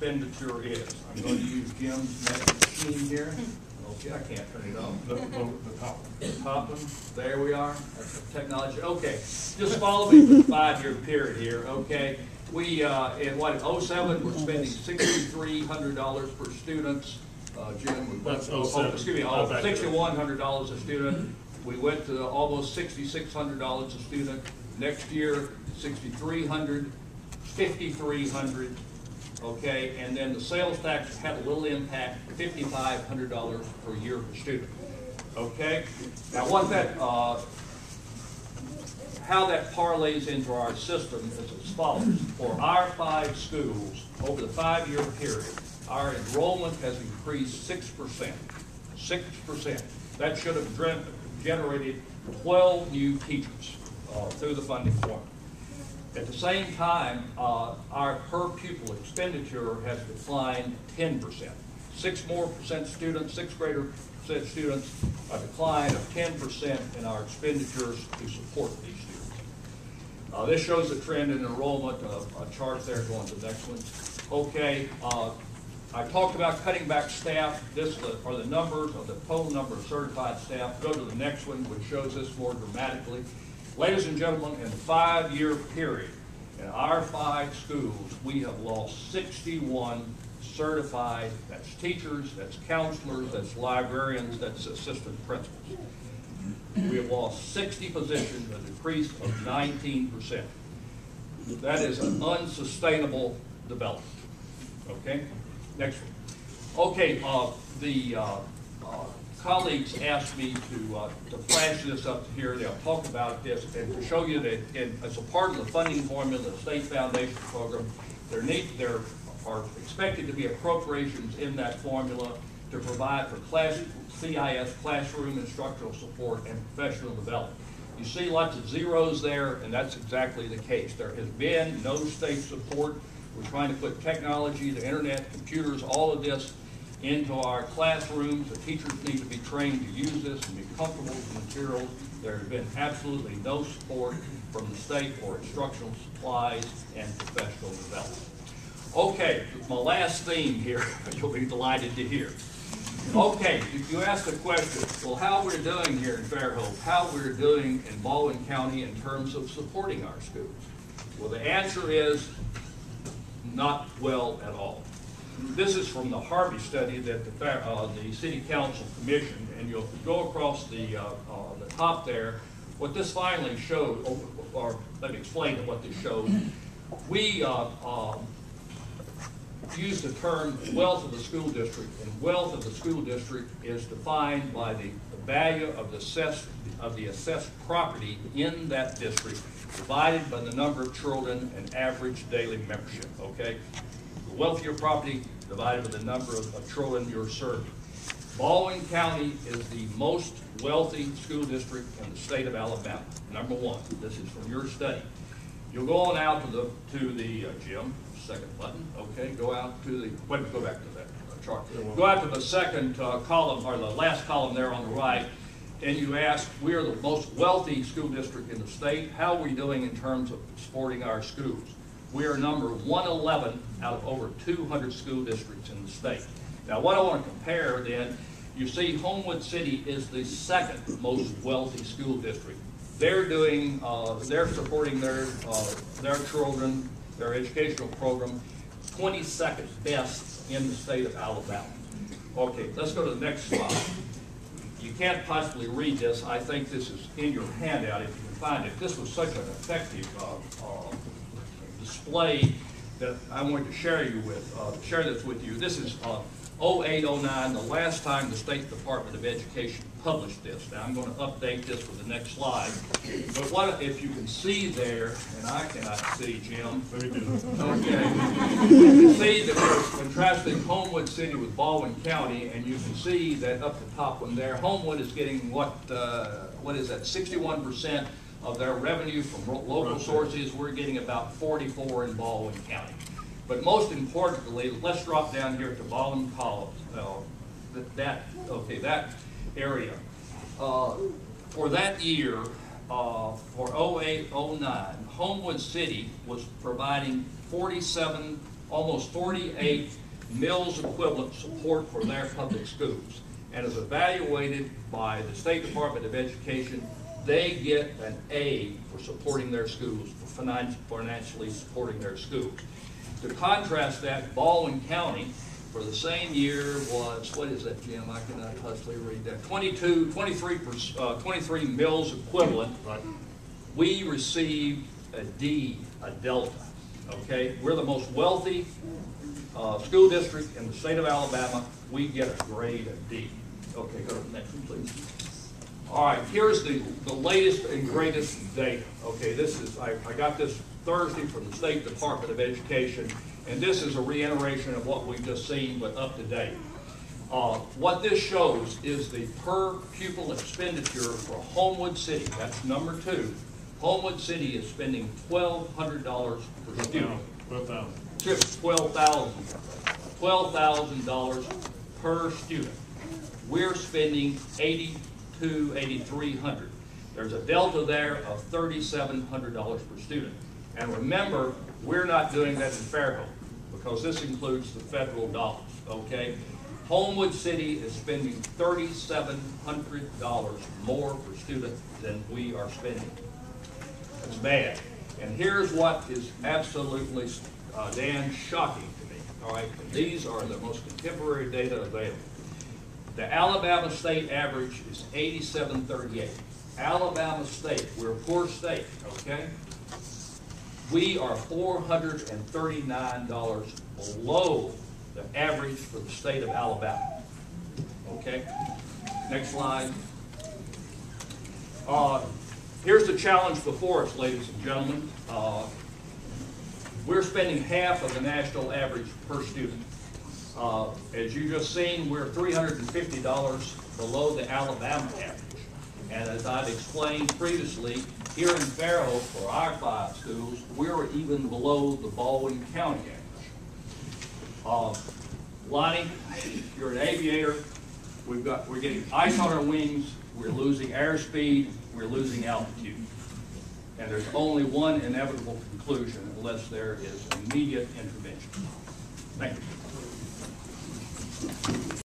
expenditure is. I'm going to use Jim's magic machine here. Okay, I can't turn it on. The top one. The top one, there we are. That's the technology. Okay, just follow me for the 5-year period here. Okay, we in what, 07, we're spending $6,300 per student. Jim, That's 07. excuse me, $6,100 a student. We went to almost $6,600 a student. Next year, $6,300, $5,300. Okay, and then the sales tax had a little impact, $5,500 per year per student. Okay, now what that, how that parlays into our system is as follows. For our 5 schools, over the 5-year period, our enrollment has increased 6%. 6%. That should have generated 12 new teachers through the funding formula. At the same time, our per pupil expenditure has declined 10%. 6% more students, 6th grader percent students, a decline of 10% in our expenditures to support these students. This shows the trend in enrollment, a chart there, going to the next one. Okay, I talked about cutting back staff. This are the numbers of the total number of certified staff. Go to the next one, which shows this more dramatically. Ladies and gentlemen, in the 5-year period, in our 5 schools, we have lost 61 certified, that's teachers, that's counselors, that's librarians, that's assistant principals. We have lost 60 positions, a decrease of 19%. That is an unsustainable development. Okay, next one. Okay, the colleagues asked me to flash this up here. They'll talk about this and to show you that as a part of the funding formula, the State Foundation Program, there are expected to be appropriations in that formula to provide for CIS, classroom instructional support, and professional development. You see lots of zeros there, and that's exactly the case. There has been no state support. We're trying to put technology, the internet, computers, all of this into our classrooms. The teachers need to be trained to use this and be comfortable with the materials. There has been absolutely no support from the state for instructional supplies and professional development. Okay, my last theme here, you'll be delighted to hear. Okay, if you ask the question, well, how we're doing here in Fairhope, how we're doing in Baldwin County in terms of supporting our schools. Well, the answer is not well at all. This is from the Harvey study that the City Council commissioned, and you'll go across the top there. What this finally showed, or let me explain what this showed. We use the term wealth of the school district, and wealth of the school district is defined by the value of the assessed property in that district divided by the number of children and average daily membership. Okay. The wealth of your property divided by the number of children you're serving. Baldwin County is the most wealthy school district in the state of Alabama. Number 1. This is from your study. You'll go on out to the Jim, second button. Okay, go out to the. Wait, go back to that chart. Go out to the second column, or the last column there on the right, and you ask, we are the most wealthy school district in the state. How are we doing in terms of supporting our schools? We are number 111 out of over 200 school districts in the state. Now, what I want to compare then, you see Homewood City is the 2nd most wealthy school district. They're doing, they're supporting their children, their educational program, 22nd best in the state of Alabama. Okay, let's go to the next slide. You can't possibly read this. I think this is in your handout if you can find it. This was such an effective display that I wanted to share this with you. This is 08-09, the last time the State Department of Education published this. Now I'm going to update this for the next slide. But what if you can see there, and I cannot see, Jim. Let me do this. Okay. You can see that we're contrasting Homewood City with Baldwin County, and you can see that up the top one there, Homewood is getting what is that, 61% of their revenue from local sources. We're getting about 44 in Baldwin County. But most importantly, let's drop down here to Baldwin College. That area. For that year, for 08-09, Homewood City was providing 47 almost 48 mills equivalent support for their public schools, and is evaluated by the State Department of Education. They get an A for supporting their schools, for financially supporting their schools. To contrast that, Baldwin County for the same year was, what is that, Jim? I cannot possibly read that. 23 mills equivalent. Right. We received a D, a delta. Okay, we're the most wealthy school district in the state of Alabama. We get a grade of D. Okay, go to the next one, please. All right, here's the latest and greatest data. Okay, this is, I got this Thursday from the State Department of Education, and this is a reiteration of what we've just seen, but up to date. What this shows is the per pupil expenditure for Homewood City. That's number 2. Homewood City is spending $1,200 per student. $12,000 per student. We're spending $8,300. There's a delta there of $3,700 per student. And remember, we're not doing that in Fairhope because this includes the federal dollars, okay? Homewood City is spending $3,700 more per student than we are spending. That's bad. And here's what is absolutely, Dan, shocking to me, all right? These are the most contemporary data available. The Alabama state average is 87.38. Alabama State, we're a poor state, okay? We are $439 below the average for the state of Alabama, okay? Next slide. Here's the challenge before us, ladies and gentlemen. We're spending half of the national average per student. As you just seen, we're $350 below the Alabama average. And as I've explained previously, here in Fairhope, for our 5 schools, we're even below the Baldwin County average. Lonnie, you're an aviator. We're getting ice on our wings. We're losing airspeed. We're losing altitude. And there's only one inevitable conclusion unless there is immediate intervention. Thank you.